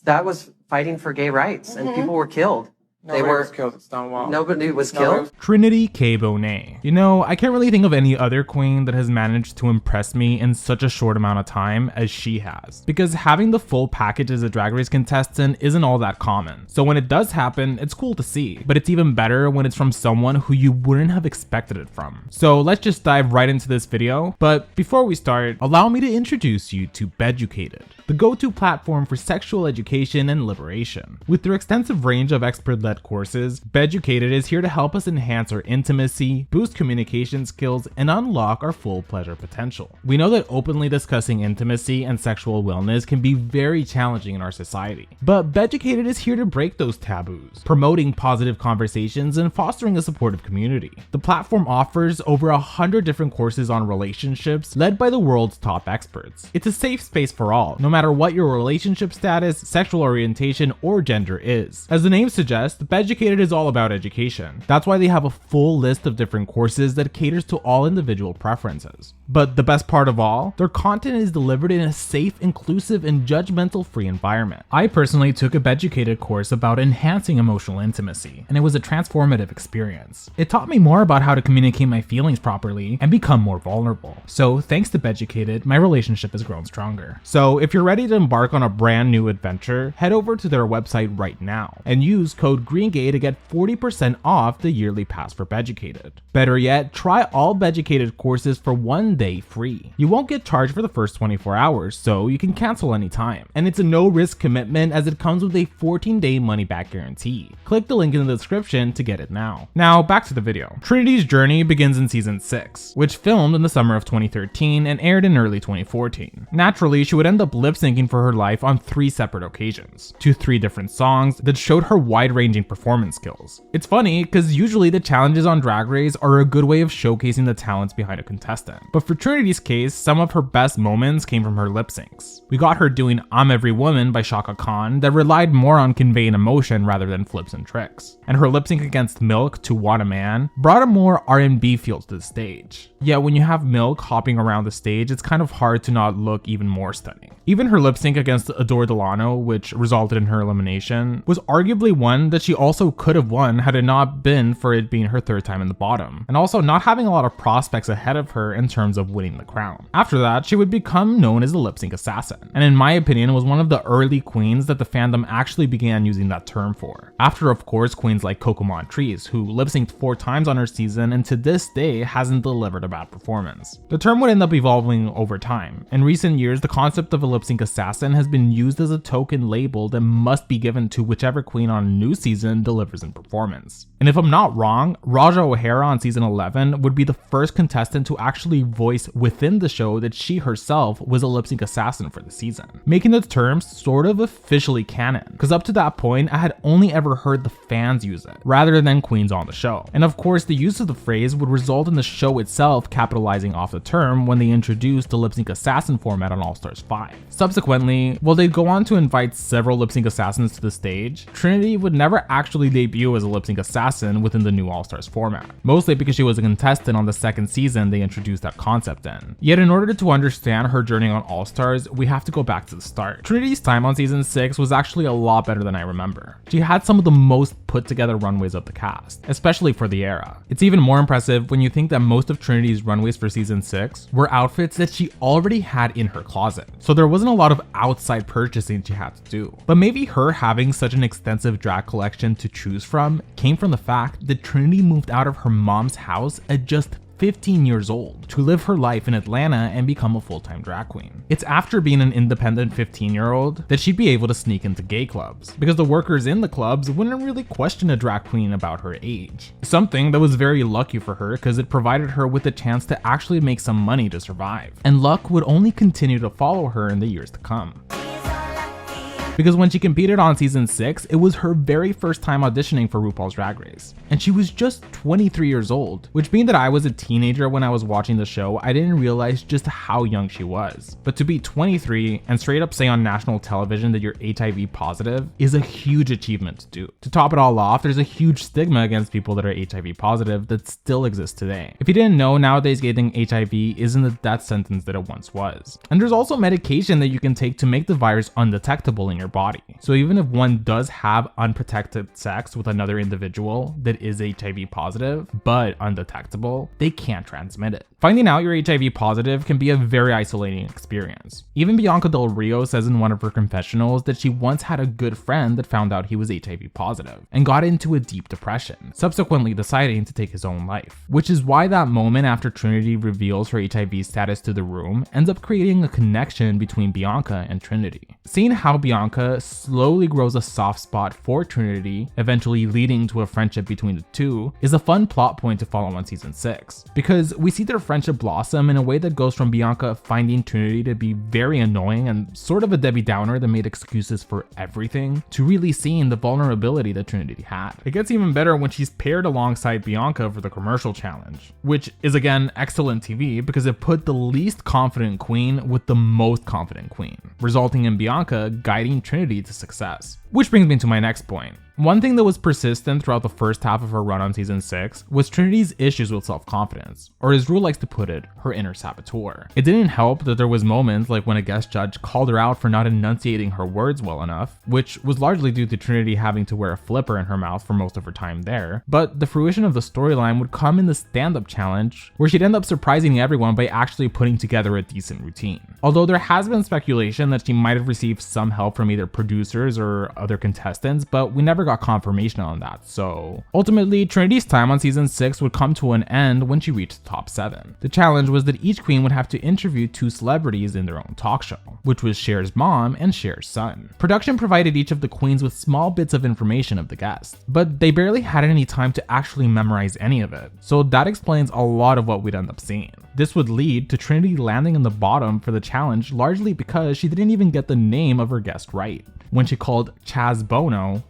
that was fighting for gay rights, and people were killed. Nobody was killed at Stonewall. Nobody was killed. Trinity K Bonet. You know, I can't really think of any other queen that has managed to impress me in such a short amount of time as she has. Because having the full package as a Drag Race contestant isn't all that common. So when it does happen, it's cool to see. But it's even better when it's from someone who you wouldn't have expected it from. So let's just dive right into this video. But before we start, allow me to introduce you to Beducated, the go-to platform for sexual education and liberation. With their extensive range of expert-led courses, Beducated is here to help us enhance our intimacy, boost communication skills, and unlock our full pleasure potential. We know that openly discussing intimacy and sexual wellness can be very challenging in our society, but Beducated is here to break those taboos, promoting positive conversations and fostering a supportive community. The platform offers over 100 different courses on relationships led by the world's top experts. It's a safe space for all, no matter what your relationship status, sexual orientation, or gender is. As the name suggests, Beducated is all about education. That's why they have a full list of different courses that caters to all individual preferences. But the best part of all, their content is delivered in a safe, inclusive, and judgmental-free environment. I personally took a Beducated course about enhancing emotional intimacy, and it was a transformative experience. It taught me more about how to communicate my feelings properly and become more vulnerable. So thanks to Beducated, my relationship has grown stronger. So if you're ready to embark on a brand new adventure, head over to their website right now and use code GREENGAY to get 40% off the yearly pass for Beducated. Better yet, try all Beducated courses for 1 day free. You won't get charged for the first 24 hours, so you can cancel anytime. And it's a no-risk commitment as it comes with a 14-day money-back guarantee. Click the link in the description to get it now. Now, back to the video. Trinity's journey begins in season 6, which filmed in the summer of 2013 and aired in early 2014. Naturally, she would end up lip-syncing for her life on 3 separate occasions, to 3 different songs that showed her wide-ranging performance skills. It's funny, because usually the challenges on Drag Race are a good way of showcasing the talents behind a contestant. But for Trinity's case, some of her best moments came from her lip syncs. We got her doing I'm Every Woman by Shaka Khan that relied more on conveying emotion rather than flips and tricks. And her lip sync against Milk to What a Man brought a more R&B feel to the stage. Yet when you have Milk hopping around the stage, it's kind of hard to not look even more stunning. Even her lip sync against Adore Delano, which resulted in her elimination, was arguably one that she also could have won had it not been for it being her 3rd time in the bottom, and also not having a lot of prospects ahead of her in terms of winning the crown. After that, she would become known as the lip sync assassin, and in my opinion was one of the early queens that the fandom actually began using that term for. After, of course, queens like Coco Montrese, who lip synced 4 times on her season and to this day hasn't delivered a bad performance. The term would end up evolving over time. In recent years, the concept of a lip sync assassin has been used as a token label that must be given to whichever queen on a new season delivers in performance. And if I'm not wrong, Raja O'Hara on season 11 would be the first contestant to actually voice within the show that she herself was a lip sync assassin for the season, making the term sort of officially canon, because up to that point I had only ever heard the fans use it, rather than queens on the show. And of course the use of the phrase would result in the show itself capitalizing off the term when they introduced the lip sync assassin format on All Stars 5. Subsequently, while they'd go on to invite several lip sync assassins to the stage, Trinity would never actually debut as a lip sync assassin within the new All Stars format, mostly because she was a contestant on the 2nd season they introduced that concept in. Yet in order to understand her journey on All Stars, we have to go back to the start. Trinity's time on season 6 was actually a lot better than I remember. She had some of the most put together runways of the cast, especially for the era. It's even more impressive when you think that most of Trinity's runways for season 6 were outfits that she already had in her closet, so there wasn't a lot of outside purchasing she had to do. But maybe her having such an extensive drag collection to choose from came from the fact that Trinity moved out of her mom's house at just 15 years old to live her life in Atlanta and become a full-time drag queen. It's after being an independent 15-year-old that she'd be able to sneak into gay clubs, because the workers in the clubs wouldn't really question a drag queen about her age. Something that was very lucky for her because it provided her with a chance to actually make some money to survive. And luck would only continue to follow her in the years to come. because when she competed on season 6, it was her very first time auditioning for RuPaul's Drag Race, and she was just 23 years old, which being that I was a teenager when I was watching the show, I didn't realize just how young she was. But to be 23 and straight up say on national television that you're HIV positive is a huge achievement to do. To top it all off, there's a huge stigma against people that are HIV positive that still exists today. If you didn't know, nowadays getting HIV isn't the death sentence that it once was. And there's also medication that you can take to make the virus undetectable in your your body. So even if one does have unprotected sex with another individual that is HIV positive, but undetectable, they can't transmit it. Finding out you're HIV positive can be a very isolating experience. Even Bianca Del Rio says in one of her confessionals that she once had a good friend that found out he was HIV positive and got into a deep depression, subsequently deciding to take his own life. Which is why that moment after Trinity reveals her HIV status to the room ends up creating a connection between Bianca and Trinity. Seeing how Bianca slowly grows a soft spot for Trinity, eventually leading to a friendship between the two, is a fun plot point to follow on season 6, because we see their friendship blossom in a way that goes from Bianca finding Trinity to be very annoying and sort of a Debbie Downer that made excuses for everything, to really seeing the vulnerability that Trinity had. It gets even better when she's paired alongside Bianca for the commercial challenge, which is again excellent TV because it put the least confident queen with the most confident queen, resulting in Bianca guiding Trinity to success. Which brings me to my next point. One thing that was persistent throughout the first half of her run on season 6 was Trinity's issues with self-confidence, or as Rue likes to put it, her inner saboteur. It didn't help that there was moments like when a guest judge called her out for not enunciating her words well enough, which was largely due to Trinity having to wear a flipper in her mouth for most of her time there, but the fruition of the storyline would come in the stand-up challenge, where she'd end up surprising everyone by actually putting together a decent routine. Although there has been speculation that she might have received some help from either producers or other contestants, but we never got confirmation on that, so ultimately Trinity's time on season 6 would come to an end when she reached the top 7. The challenge was that each queen would have to interview 2 celebrities in their own talk show, which was Cher's mom and Cher's son. Production provided each of the queens with small bits of information of the guest, but they barely had any time to actually memorize any of it, so that explains a lot of what we'd end up seeing. This would lead to Trinity landing in the bottom for the challenge largely because she didn't even get the name of her guest right, when she called Chad Bono.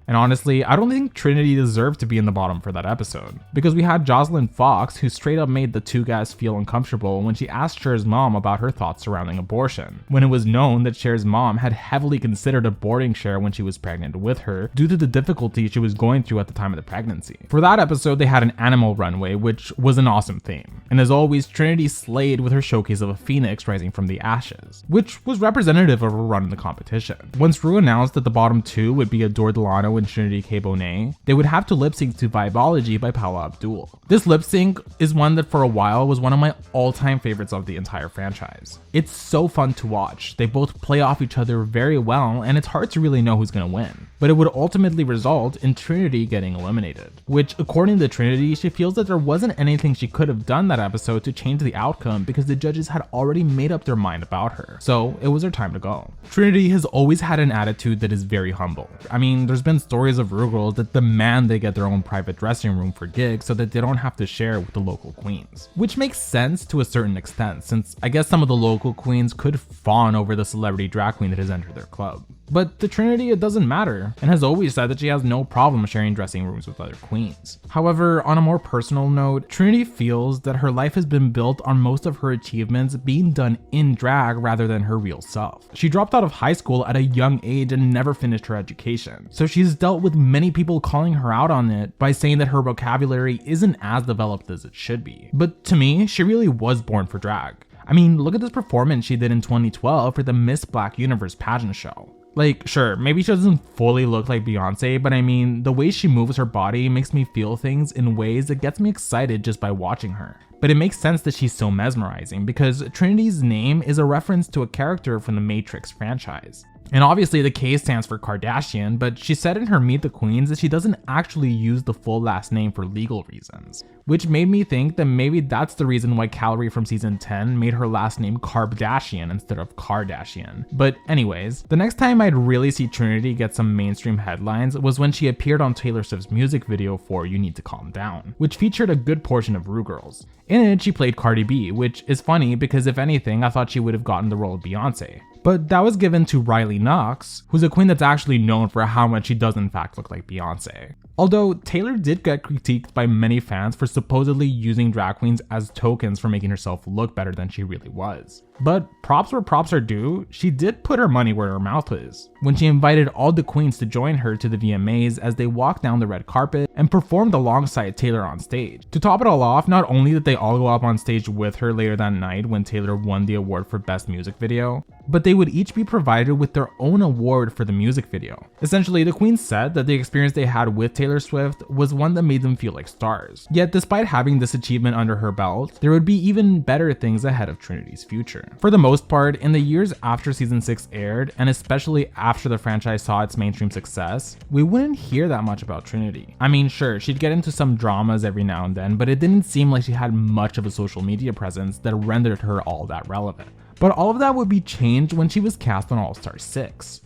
And honestly, I don't think Trinity deserved to be in the bottom for that episode, because we had Jocelyn Fox, who straight up made the 2 guys feel uncomfortable when she asked Cher's mom about her thoughts surrounding abortion, when it was known that Cher's mom had heavily considered aborting Cher when she was pregnant with her due to the difficulty she was going through at the time of the pregnancy. For that episode, they had an animal runway, which was an awesome theme. And as always, Trinity slayed with her showcase of a phoenix rising from the ashes, which was representative of her run in the competition. Once Rue announced that the bottom 2 would be Adore Delano and Trinity K Bonet, they would have to lip sync to Vibology by Paula Abdul. This lip sync is one that for a while was one of my all-time favorites of the entire franchise. It's so fun to watch. They both play off each other very well, and it's hard to really know who's gonna win. But it would ultimately result in Trinity getting eliminated, which according to Trinity, she feels that there wasn't anything she could have done that episode to change the outcome because the judges had already made up their mind about her. So it was her time to go. Trinity has always had an attitude that is very humble. I mean, there's been stories of Rue girls that demand they get their own private dressing room for gigs so that they don't have to share with the local queens. Which makes sense to a certain extent, since I guess some of the local queens could fawn over the celebrity drag queen that has entered their club. But to Trinity, it doesn't matter, and has always said that she has no problem sharing dressing rooms with other queens. However, on a more personal note, Trinity feels that her life has been built on most of her achievements being done in drag rather than her real self. She dropped out of high school at a young age and never finished her education, so she's dealt with many people calling her out on it by saying that her vocabulary isn't as developed as it should be. But to me, she really was born for drag. I mean, look at this performance she did in 2012 for the Miss Black Universe pageant show. Like, sure, maybe she doesn't fully look like Beyonce, but I mean, the way she moves her body makes me feel things in ways that gets me excited just by watching her. But it makes sense that she's so mesmerizing because Trinity's name is a reference to a character from the Matrix franchise. And obviously the K stands for Kardashian, but she said in her Meet the Queens that she doesn't actually use the full last name for legal reasons, which made me think that maybe that's the reason why Calorie from season 10 made her last name Kardashian instead of Kardashian. But anyways, the next time I'd really see Trinity get some mainstream headlines was when she appeared on Taylor Swift's music video for You Need to Calm Down, which featured a good portion of Rue girls. In it, she played Cardi B, which is funny because if anything, I thought she would have gotten the role of Beyonce. But that was given to Riley Knox, who's a queen that's actually known for how much she does in fact look like Beyonce. Although Taylor did get critiqued by many fans for supposedly using drag queens as tokens for making herself look better than she really was. But props where props are due, she did put her money where her mouth is when she invited all the queens to join her to the VMAs as they walked down the red carpet and performed alongside Taylor on stage. To top it all off, not only did they all go up on stage with her later that night when Taylor won the award for Best Music Video, but they would each be provided with their own award for the music video. Essentially, the queens said that the experience they had with Taylor Swift was one that made them feel like stars. Yet despite having this achievement under her belt, there would be even better things ahead of Trinity's future. For the most part, in the years after season 6 aired, and especially after the franchise saw its mainstream success, we wouldn't hear that much about Trinity. I mean, sure, she'd get into some dramas every now and then, but it didn't seem like she had much of a social media presence that rendered her all that relevant. But all of that would be changed when she was cast on All-Star 6.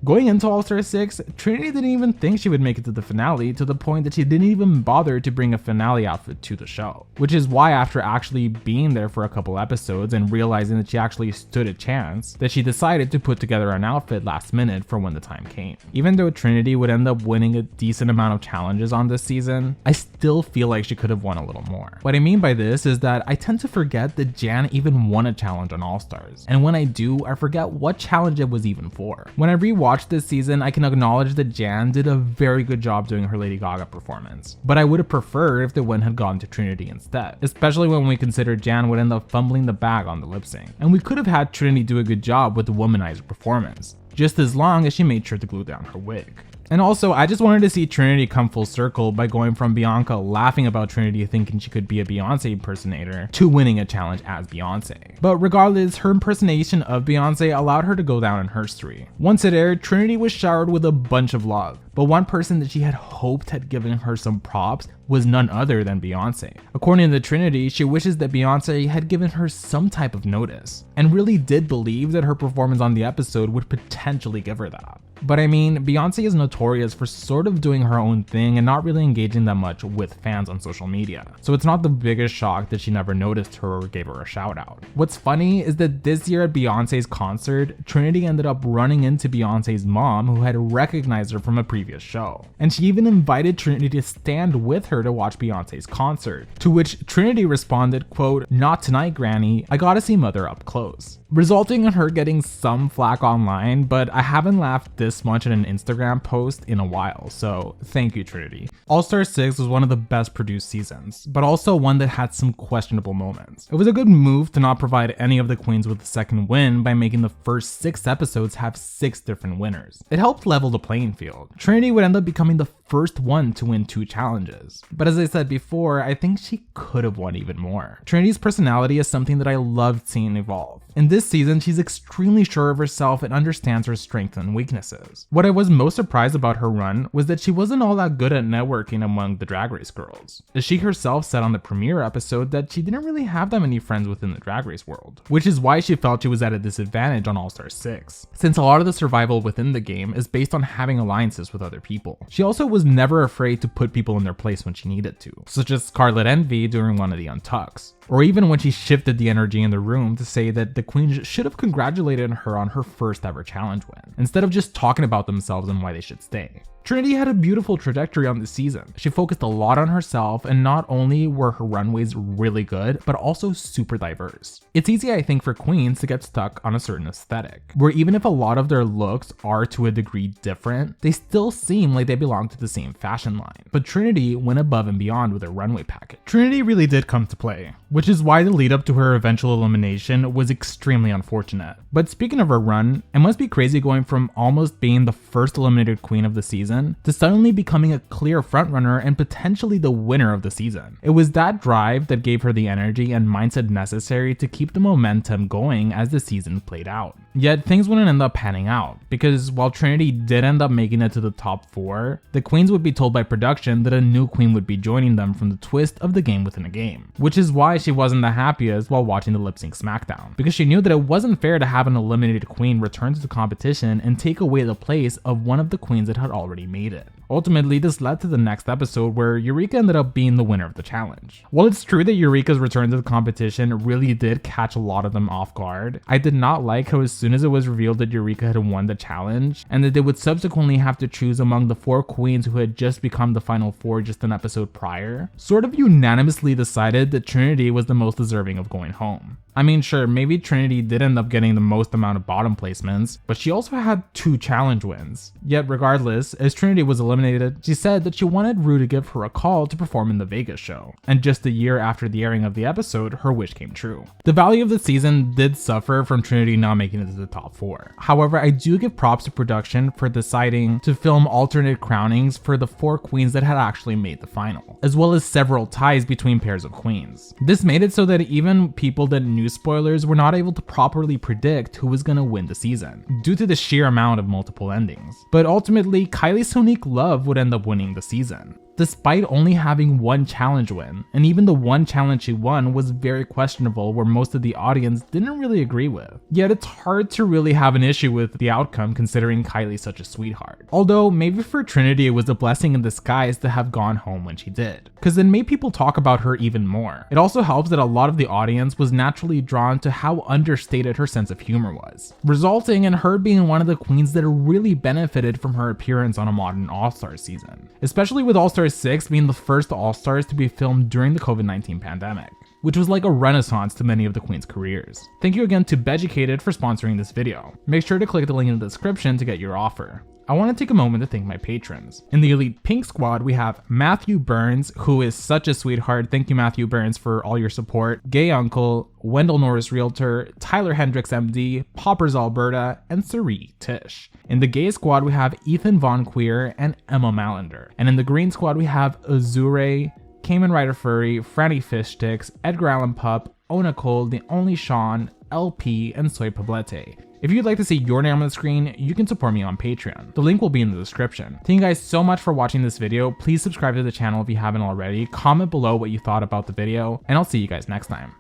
Going into All-Star 6, Trinity didn't even think she would make it to the finale, to the point that she didn't even bother to bring a finale outfit to the show. Which is why, after actually being there for a couple episodes and realizing that she actually stood a chance, that she decided to put together an outfit last minute for when the time came. Even though Trinity would end up winning a decent amount of challenges on this season, I still feel like she could have won a little more. What I mean by this is that I tend to forget that Jan even won a challenge on All-Stars, and when I do, I forget what challenge it was even for. When I rewatch this season, I can acknowledge that Jan did a very good job doing her Lady Gaga performance, but I would have preferred if the win had gone to Trinity instead, especially when we consider Jan would end up fumbling the bag on the lip sync, and we could have had Trinity do a good job with the womanizer performance, just as long as she made sure to glue down her wig. And also, I just wanted to see Trinity come full circle by going from Bianca laughing about Trinity thinking she could be a Beyonce impersonator to winning a challenge as Beyonce. But regardless, her impersonation of Beyonce allowed her to go down in herstory. Once it aired, Trinity was showered with a bunch of love, but one person that she had hoped had given her some props was none other than Beyonce. According to Trinity, she wishes that Beyonce had given her some type of notice, and really did believe that her performance on the episode would potentially give her that. But I mean, Beyonce is notorious for sort of doing her own thing and not really engaging that much with fans on social media, so it's not the biggest shock that she never noticed her or gave her a shout out. What's funny is that this year at Beyonce's concert, Trinity ended up running into Beyonce's mom, who had recognized her from a previous show, and she even invited Trinity to stand with her to watch Beyonce's concert, to which Trinity responded, quote, "Not tonight, Granny, I gotta see Mother up close," resulting in her getting some flack online, but I haven't laughed this much in an Instagram post in a while, so thank you, Trinity. All-Star 6 was one of the best produced seasons, but also one that had some questionable moments. It was a good move to not provide any of the queens with a second win by making the first 6 episodes have 6 different winners. It helped level the playing field. Trinity would end up becoming the first one to win 2 challenges, but as I said before, I think she could have won even more. Trinity's personality is something that I loved seeing evolve. In this season, she's extremely sure of herself and understands her strengths and weaknesses. What I was most surprised about her run was that she wasn't all that good at networking among the Drag Race girls. She herself said on the premiere episode that she didn't really have that many friends within the Drag Race world, which is why she felt she was at a disadvantage on All-Star 6, since a lot of the survival within the game is based on having alliances with other people. She also was never afraid to put people in their place when she needed to, such as Scarlet Envy during one of the Untucks, or even when she shifted the energy in the room to say that the queens should have congratulated her on her first ever challenge win, instead of just talking about themselves and why they should stay. Trinity had a beautiful trajectory on this season. She focused a lot on herself, and not only were her runways really good, but also super diverse. It's easy, I think, for queens to get stuck on a certain aesthetic, where even if a lot of their looks are to a degree different, they still seem like they belong to the same fashion line. But Trinity went above and beyond with her runway package. Trinity really did come to play, which is why the lead up to her eventual elimination was extremely unfortunate. But speaking of her run, it must be crazy going from almost being the first eliminated queen of the season to suddenly becoming a clear frontrunner and potentially the winner of the season. It was that drive that gave her the energy and mindset necessary to keep the momentum going as the season played out. Yet things wouldn't end up panning out, because while Trinity did end up making it to the top 4, the queens would be told by production that a new queen would be joining them from the twist of the game within a game, which is why she wasn't the happiest while watching the lip sync SmackDown, because she knew that it wasn't fair to have an eliminated queen return to the competition and take away the place of one of the queens that had already made it. Ultimately, this led to the next episode where Eureka ended up being the winner of the challenge. While it's true that Eureka's return to the competition really did catch a lot of them off guard, I did not like how as soon as it was revealed that Eureka had won the challenge, and that they would subsequently have to choose among the 4 queens who had just become the final 4 just an episode prior, sort of unanimously decided that Trinity was the most deserving of going home. I mean, sure, maybe Trinity did end up getting the most amount of bottom placements, but she also had 2 challenge wins. Yet regardless, as Trinity was eliminated, she said that she wanted Rue to give her a call to perform in the Vegas show. And just a year after the airing of the episode, her wish came true. The value of the season did suffer from Trinity not making it to the top 4. However, I do give props to production for deciding to film alternate crownings for the 4 queens that had actually made the final, as well as several ties between pairs of queens. This made it so that even people that knew spoilers were not able to properly predict who was gonna win the season, due to the sheer amount of multiple endings. But ultimately, Kylie's Sonique Love would end up winning the season, despite only having 1 challenge win, and even the 1 challenge she won was very questionable, where most of the audience didn't really agree with. Yet it's hard to really have an issue with the outcome considering Kylie's such a sweetheart. Although maybe for Trinity it was a blessing in disguise to have gone home when she did, cause it made people talk about her even more. It also helps that a lot of the audience was naturally drawn to how understated her sense of humor was, resulting in her being one of the queens that really benefited from her appearance on a modern All-Stars season, especially with All-Stars 6 being the first All-Stars to be filmed during the COVID-19 pandemic, which was like a renaissance to many of the queens' careers. Thank you again to Beducated for sponsoring this video. Make sure to click the link in the description to get your offer. I want to take a moment to thank my patrons. In the Elite Pink Squad, we have Matthew Burns, who is such a sweetheart. Thank you, Matthew Burns, for all your support. Gay Uncle, Wendell Norris Realtor, Tyler Hendricks MD, Poppers Alberta, and Sari Tish. In the Gay Squad, we have Ethan Von Queer and Emma Malander. And in the Green Squad, we have Azure, Cayman Rider Furry, Franny Fish Sticks, Edgar Allan Pup, Onacole, The Only Sean, LP, and Soy Poblete. If you'd like to see your name on the screen, you can support me on Patreon. The link will be in the description. Thank you guys so much for watching this video. Please subscribe to the channel if you haven't already. Comment below what you thought about the video, and I'll see you guys next time.